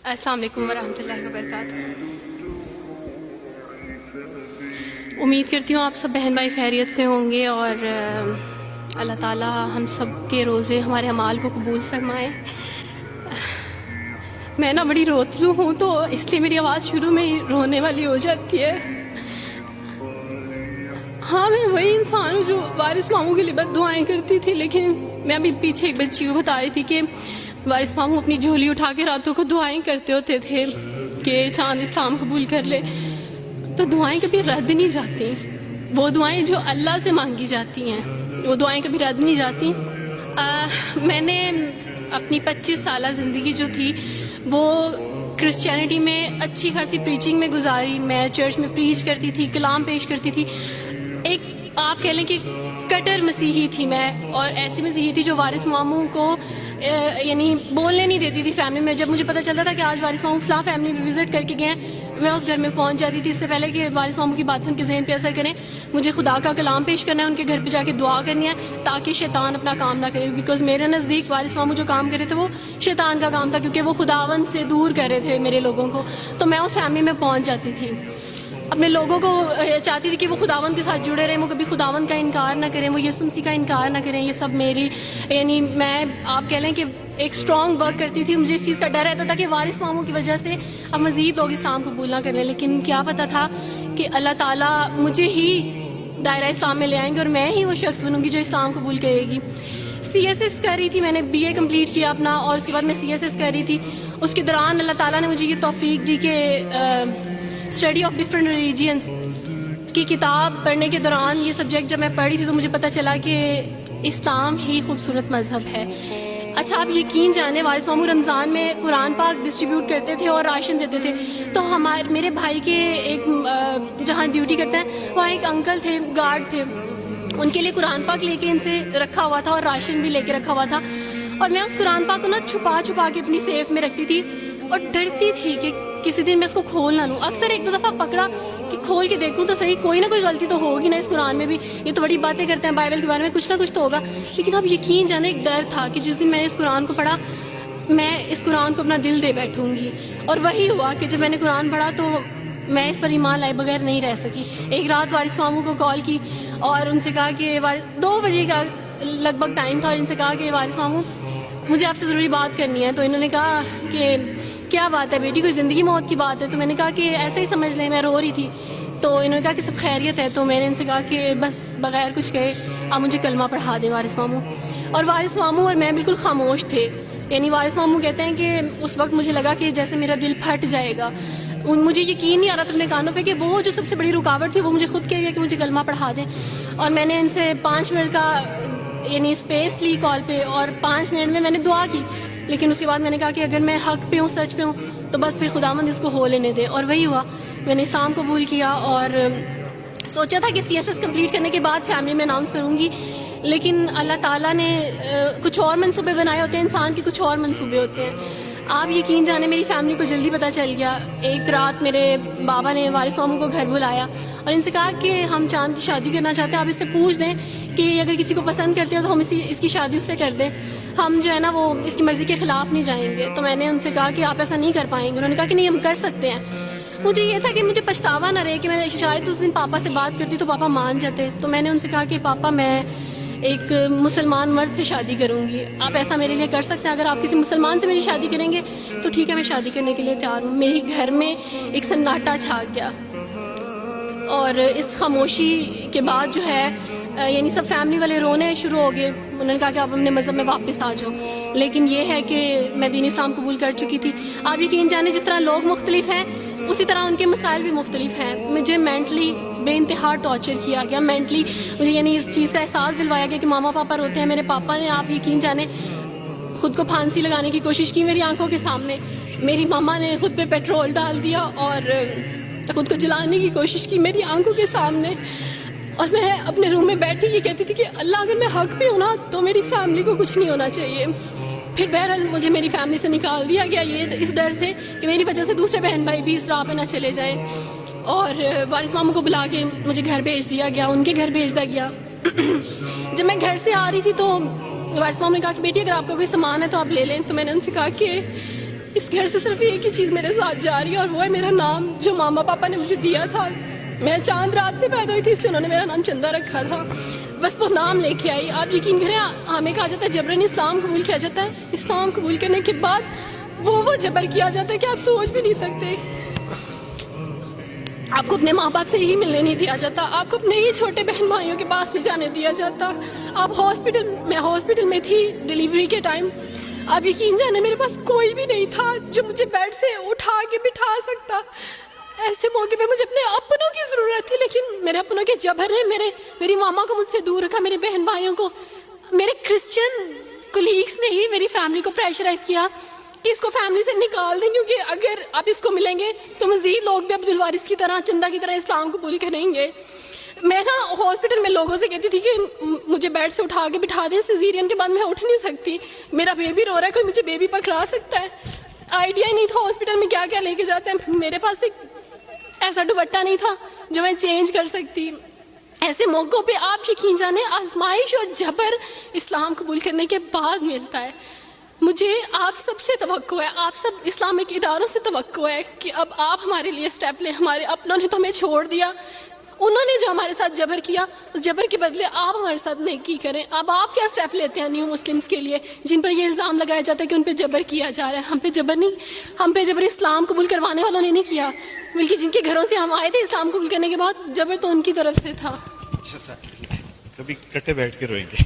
अस्सलाम वालेकुम वरहमतुल्लाहि वबरकातुहू। उम्मीद करती हूँ आप सब बहन भाई खैरियत से होंगे और अल्लाह ताला हम सब के रोज़े हमारे अमाल को कबूल फरमाए। मैं ना बड़ी रोतलू हूँ तो इसलिए मेरी आवाज़ शुरू में ही रोने वाली हो जाती है। हाँ, मैं वही इंसान हूँ जो वारिस मामू के लिए बस दुआएँ करती थी, लेकिन मैं अभी पीछे एक बच्ची को बता रही थी कि वारिस मामू अपनी झोली उठा के रातों को दुआएं करते होते थे कि चांद इस्लाम कबूल कर ले। तो दुआएं कभी रद्द नहीं जाती, वो दुआएं जो अल्लाह से मांगी जाती हैं वो दुआएं कभी रद्द नहीं जाती। मैंने अपनी 25 साल ज़िंदगी जो थी वो क्रिश्चियनिटी में अच्छी खासी प्रीचिंग में गुजारी। मैं चर्च में प्रीच करती थी, कलाम पेश करती थी। एक आप कह लें कि कट्टर मसीही थी मैं, और ऐसी मसीही थी जो वारिस मामू को यानी बोलने नहीं देती थी फैमिली में। जब मुझे पता चलता था कि आज वारिस मामू फलां फैमिली में विज़िट करके गए हैं, मैं उस घर में पहुंच जाती थी। इससे पहले कि वारिस मामू की बातें उनके ज़हन पे असर करें, मुझे खुदा का कलाम पेश करना है, उनके घर पे जाके दुआ करनी है ताकि शैतान अपना काम ना करे। बिकॉज मेरे नज़दीक वारिस मामू जो काम कर रहे थे वो शैतान का काम था, क्योंकि वो खुदावंद से दूर कर रहे थे मेरे लोगों को। तो मैं उस फैमिली में पहुँच जाती थी, अपने लोगों को चाहती थी कि वो खुदावंद के साथ जुड़े रहें, वो कभी खुदावंद का इनकार ना करें, वो यीशु मसीह का इनकार ना करें। ये सब मेरी यानी मैं आप कह लें कि एक स्ट्रॉन्ग वर्क करती थी। मुझे इस चीज़ का डर रहता था कि वारिस मामू की वजह से अब मज़ीद लोग इस्लाम कबूल ना करें, लेकिन क्या पता था कि अल्लाह ताला मुझे ही दायरा इस्लाम में ले आएंगे और मैं ही वो शख्स बनूंगी जो इस्लाम कबूल करेगी। CSS कर रही थी, मैंने BA कंप्लीट किया अपना, और उसके बाद मैं CSS कर रही थी। उसके दौरान अल्लाह ताला ने मुझे ये तौफीक दी कि स्टडी ऑफ डिफरेंट रिलीजियंस की किताब पढ़ने के दौरान ये सब्जेक्ट जब मैं पढ़ी थी तो मुझे पता चला कि इस्लाम ही खूबसूरत मज़हब है। अच्छा, आप यकीन जाने वारिस मामू रमज़ान में कुरान पाक डिस्ट्रीब्यूट करते थे और राशन देते थे। तो मेरे भाई के एक जहाँ ड्यूटी करते हैं वहाँ एक अंकल थे, गार्ड थे, उनके लिए कुरान पाक लेके इनसे रखा हुआ था और राशन भी लेके रखा हुआ था। और मैं उस कुरान पाक को ना छुपा छुपा के अपनी सेफ में रखती थी और डरती थी कि किसी दिन मैं इसको खोल ना लूँ। अक्सर एक दो दफ़ा पकड़ा कि खोल के देखूँ तो सही, कोई ना कोई गलती तो होगी ना इस कुरान में भी। ये तो बड़ी बातें करते हैं बाइबल के बारे में, कुछ ना कुछ तो होगा। लेकिन अब यकीन जाने एक डर था कि जिस दिन मैंने इस कुरान को पढ़ा मैं इस कुरान को अपना दिल दे बैठूंगी। और वही हुआ कि जब मैंने कुरान पढ़ा तो मैं इस पर ईमान लाए बगैर नहीं रह सकी। एक रात वारिस मामू को कॉल की और उनसे कहा कि 2 बजे का लगभग टाइम था, और इनसे कहा कि वारिस मामू मुझे आपसे ज़रूरी बात करनी है। तो इन्होंने कहा कि क्या बात है बेटी, कोई ज़िंदगी मौत की बात है? तो मैंने कहा कि ऐसे ही समझ लें, मैं रो रही थी। तो इन्होंने कहा कि सब खैरियत है। तो मैंने इनसे कहा कि बस बगैर कुछ कहे आप मुझे कलमा पढ़ा दें वारिस मामू। और वारिस मामू और मैं बिल्कुल खामोश थे। यानी वारिस मामू कहते हैं कि उस वक्त मुझे लगा कि जैसे मेरा दिल फट जाएगा। मुझे यकीन नहीं आ रहा था अपने कानों पे कि वो जो सबसे बड़ी रुकावट थी वो मुझे खुद कह गया कि मुझे कलमा पढ़ा दें। और मैंने इनसे 5 मिनट का यानी स्पेस ली कॉल पे, और 5 मिनट में मैंने दुआ की। लेकिन उसके बाद मैंने कहा कि अगर मैं हक पे हूँ, सच पे हूँ, तो बस फिर खुदावंद इसको हो लेने दे। और वही हुआ, मैंने इस्लाम कबूल किया और सोचा था कि CSS कंप्लीट करने के बाद फैमिली में अनाउंस करूँगी। लेकिन अल्लाह ताला ने कुछ और मंसूबे बनाए होते हैं, इंसान के कुछ और मंसूबे होते हैं। आप यकीन जाने मेरी फैमिली को जल्दी पता चल गया। एक रात मेरे बाबा ने वारिस मामू को घर बुलाया और इनसे कहा कि हम चांद की शादी करना चाहते हैं, आप इससे पूछ दें कि अगर किसी को पसंद करते हो तो हम इसकी शादी उससे कर दें, हम जो है ना वो इसकी मर्ज़ी के ख़िलाफ़ नहीं जाएंगे। तो मैंने उनसे कहा कि आप ऐसा नहीं कर पाएंगे। उन्होंने कहा कि नहीं, हम कर सकते हैं। मुझे ये था कि मुझे पछतावा ना रहे कि मैंने शायद उस दिन पापा से बात करती तो पापा मान जाते। तो मैंने उनसे कहा कि पापा मैं एक मुसलमान मर्द से शादी करूँगी, आप ऐसा मेरे लिए कर सकते हैं? अगर आप किसी मुसलमान से मेरी शादी करेंगे तो ठीक है, मैं शादी करने के लिए तैयार हूँ। मेरे घर में एक सन्नाटा छा गया और इस खामोशी के बाद जो है यानी सब फैमिली वाले रोने शुरू हो गए। उन्होंने कहा कि आप अपने मज़हब में वापस आ जाओ। लेकिन ये है कि मैं दीन इस्लाम कबूल कर चुकी थी। आप यकीन जाने जिस तरह लोग मुख्तलिफ हैं उसी तरह उनके मसाइल भी मुख्तलिफ हैं। मुझे मेंटली बेइंतहा टॉर्चर किया गया। मेंटली मुझे यानी इस चीज़ का एहसास दिलवाया गया कि मामा पापा रोते हैं। मेरे पापा ने आप यकीन जाने खुद को फांसी लगाने की कोशिश की मेरी आंखों के सामने। मेरी मामा ने खुद पे पेट्रोल डाल दिया और खुद को जलाने की कोशिश की मेरी आंखों के सामने। और मैं अपने रूम में बैठी ये कहती थी कि अल्लाह अगर मैं हक पे हूँ ना तो मेरी फैमिली को कुछ नहीं होना चाहिए। फिर बहरहाल मुझे मेरी फैमिली से निकाल दिया गया, ये इस डर से कि मेरी वजह से दूसरे बहन भाई भी इस राह पे ना चले जाएं। और वारिस मामू को बुला के मुझे घर भेज दिया गया, उनके घर भेज दिया गया। जब मैं घर से आ रही थी तो वारिस मामू ने कहा कि बेटी अगर आपका कोई सामान है तो आप ले लें। तो मैंने उनसे कहा कि اس گھر سے صرف ایک ہی چیز میرے ساتھ جا رہی ہے اور وہ ہے میرا نام جو ماما پاپا نے مجھے دیا تھا. میں چاند رات میں پیدا ہوئی تھی اس لیے انہوں نے میرا نام چندہ رکھا تھا. بس وہ نام لے کے آئی. آپ یقین کریں ہمیں کہا جاتا ہے جبرن اسلام قبول کیا جاتا ہے. اسلام قبول کرنے کے بعد وہ جبر کیا جاتا ہے کہ آپ سوچ بھی نہیں سکتے. آپ کو اپنے ماں باپ سے ہی ملنے نہیں دیا جاتا. آپ کو اپنے ہی چھوٹے بہن بھائیوں کے پاس نہیں جانے دیا جاتا. آپ میں ہاسپٹل میں تھی ڈلیوری کے ٹائم. آپ یقین جانے میرے پاس کوئی بھی نہیں تھا جو مجھے بیڈ سے اٹھا کے بٹھا سکتا. ایسے موقع پہ مجھے اپنے اپنوں کی ضرورت تھی لیکن میرے اپنوں کے جبر نے میری ماما کو مجھ سے دور رکھا. میرے بہن بھائیوں کو میرے کرسچن کولیگس نے ہی میری فیملی کو پریشرائز کیا کہ اس کو فیملی سے نکال دیں کیونکہ اگر آپ اس کو ملیں گے تو مزید لوگ بھی عبدالوارث کی طرح چندہ کی طرح اسلام قبول کریں گے. میں نا ہاسپٹل میں لوگوں سے کہتی تھی کہ مجھے بیڈ سے اٹھا کے بٹھا دیں. سیزیرین کے بعد میں اٹھ نہیں سکتی. میرا بیبی رو رہا ہے, کوئی مجھے بیبی پکڑا سکتا ہے. آئیڈیا ہی نہیں تھا ہاسپٹل میں کیا کیا لے کے جاتے ہیں. میرے پاس ایک ایسا دوپٹہ نہیں تھا جو میں چینج کر سکتی. ایسے موقعوں پہ آپ یقین جانے آزمائش اور جبر اسلام قبول کرنے کے بعد ملتا ہے. مجھے آپ سب سے توقع ہے, آپ سب اسلامک اداروں سے توقع ہے کہ اب آپ ہمارے لیے اسٹیپ لیں. ہمارے اپنوں نے تو ہمیں چھوڑ دیا, انہوں نے جو ہمارے ساتھ جبر کیا اس جبر کے بدلے آپ ہمارے ساتھ نیکی کریں. اب آپ کیا اسٹیپ لیتے ہیں نیو مسلمس کے لیے جن پر یہ الزام لگایا جاتا ہے کہ ان پہ جبر کیا جا رہا ہے. ہم پہ جبر نہیں, ہم پہ جبر اسلام قبول کروانے والوں نے نہیں کیا بلکہ جن کے گھروں سے ہم آئے تھے اسلام قبول کرنے کے بعد جبر تو ان کی طرف سے تھا. کبھی کٹے بیٹھ کے روئیں گے.